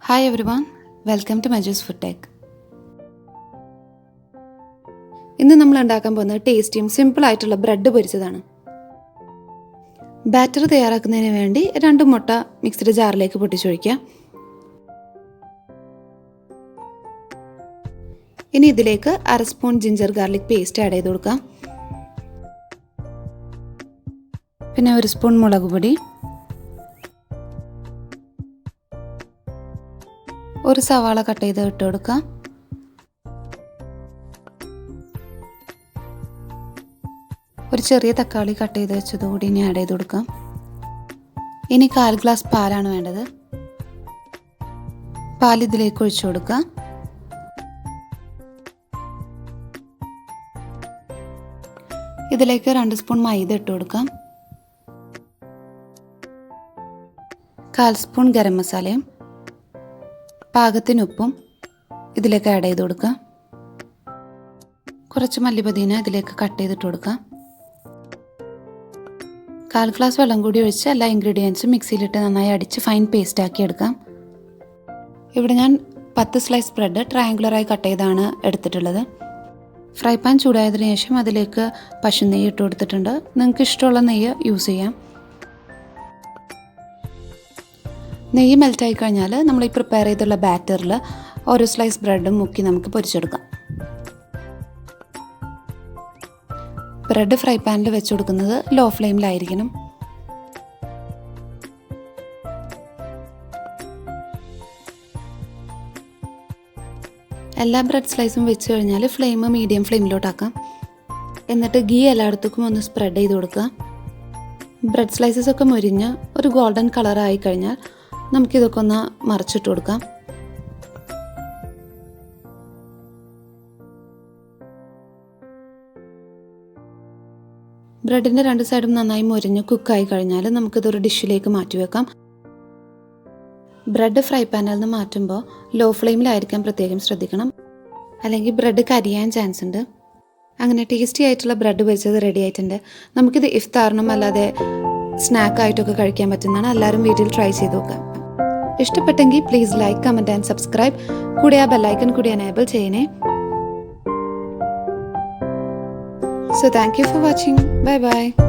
Hi everyone, welcome to Majus Food Tech. ഇന്ന് നമ്മൾ ഉണ്ടാക്കാൻ പോകുന്നത് ടേസ്റ്റിയും സിമ്പിൾ ആയിട്ടുള്ള ബ്രെഡ് പൊരിച്ചതാണ്. ബാറ്റർ തയ്യാറാക്കുന്നതിന് വേണ്ടി 2 മുട്ട മിക്സിയുടെ ജാറിലേക്ക് പൊട്ടിച്ചൊഴിക്കുക. ഇനി ഇതിലേക്ക് 1/2 spoon ginger garlic paste add ചെയ്ത് കൊടുക്കാം. പിന്നെ 1 സ്പൂൺ മുളക് പൊടി, 1 സവാള കട്ട് ചെയ്ത് ഇട്ട് കൊടുക്കാം. ഒരു ചെറിയ തക്കാളി കട്ട് ചെയ്ത് വെച്ചതുകൂടി ഇനി ആഡ് ചെയ്ത് കൊടുക്കാം. ഇനി 1/4 ഗ്ലാസ് പാലാണ് വേണ്ടത്. പാൽ ഇതിലേക്ക് ഒഴിച്ചു കൊടുക്കാം. ഇതിലേക്ക് 2 സ്പൂൺ മൈദ ഇട്ട് കൊടുക്കാം. 1/4 സ്പൂൺ ഗരം മസാലയും പാകത്തിന് ഉപ്പും ഇതിലേക്ക് ആഡ് ചെയ്ത് കൊടുക്കാം. കുറച്ച് മല്ലിപുതിന ഇതിലേക്ക് കട്ട് ചെയ്തിട്ട് കൊടുക്കാം. 1/4 ഗ്ലാസ് വെള്ളം കൂടി ഒഴിച്ച് എല്ലാ ഇൻഗ്രീഡിയൻസും മിക്സിയിലിട്ട് നന്നായി അടിച്ച് ഫൈൻ പേസ്റ്റ് ആക്കി എടുക്കാം. ഇവിടെ ഞാൻ 10 സ്ലൈസ് ബ്രെഡ് ട്രയാങ്കുലറായി കട്ട് ചെയ്താണ് എടുത്തിട്ടുള്ളത്. ഫ്രൈ പാൻ ചൂടായതിനു ശേഷം അതിലേക്ക് പശുനെയ്യ് ഇട്ട് കൊടുത്തിട്ടുണ്ട്. നിങ്ങൾക്ക് ഇഷ്ടമുള്ള നെയ്യ് യൂസ് ചെയ്യാം. നെയ്യ് മെൽറ്റായി കഴിഞ്ഞാൽ നമ്മൾ ഈ പ്രിപ്പയർ ചെയ്തുള്ള ബാറ്ററിൽ ഓരോ സ്ലൈസ് ബ്രെഡും മുക്കി നമുക്ക് പൊരിച്ചെടുക്കാം. ബ്രെഡ് ഫ്രൈ പാനിൽ വെച്ച് കൊടുക്കുന്നത് ലോ ഫ്ലെയിമിലായിരിക്കണം. എല്ലാ ബ്രെഡ് സ്ലൈസും വെച്ച് കഴിഞ്ഞാൽ ഫ്ലെയിം മീഡിയം ഫ്ലെയിമിലോട്ടാക്കാം. എന്നിട്ട് ഗീ എല്ലായിടത്തേക്കും ഒന്ന് സ്പ്രെഡ് ചെയ്ത് കൊടുക്കുക. ബ്രെഡ് സ്ലൈസസ് ഒക്കെ മുരിഞ്ഞ് ഒരു ഗോൾഡൻ കളറായി കഴിഞ്ഞാൽ നമുക്കിതൊക്കെ ഒന്ന് മറിച്ചിട്ട് കൊടുക്കാം. ബ്രെഡിൻ്റെ 2 സൈഡും നന്നായി മുരിഞ്ഞ് കുക്കായി കഴിഞ്ഞാൽ നമുക്കിതൊരു ഡിഷിലേക്ക് മാറ്റി വെക്കാം. ബ്രെഡ് ഫ്രൈ പാനിൽ നിന്ന് മാറ്റുമ്പോൾ ലോ ഫ്ലെയിമിലായിരിക്കാൻ പ്രത്യേകം ശ്രദ്ധിക്കണം, അല്ലെങ്കിൽ ബ്രെഡ് കരിയാൻ ചാൻസ് ഉണ്ട്. അങ്ങനെ ടേസ്റ്റി ആയിട്ടുള്ള ബ്രെഡ് പൊരിച്ചത് റെഡി ആയിട്ടുണ്ട്. നമുക്കിത് ഇഫ്താറിനും അല്ലാതെ സ്നാക്കായിട്ടൊക്കെ കഴിക്കാൻ പറ്റുന്നതാണ്. എല്ലാവരും വീട്ടിൽ ട്രൈ ചെയ്ത് നോക്കാം. ഇഷ്ടപ്പെട്ടെങ്കിൽ please like, comment and subscribe. കൂടെ ആ ബെല്ലൈക്കൺ കൂടി എനേബിൾ ചെയ്യണേ. So thank you for watching. Bye bye.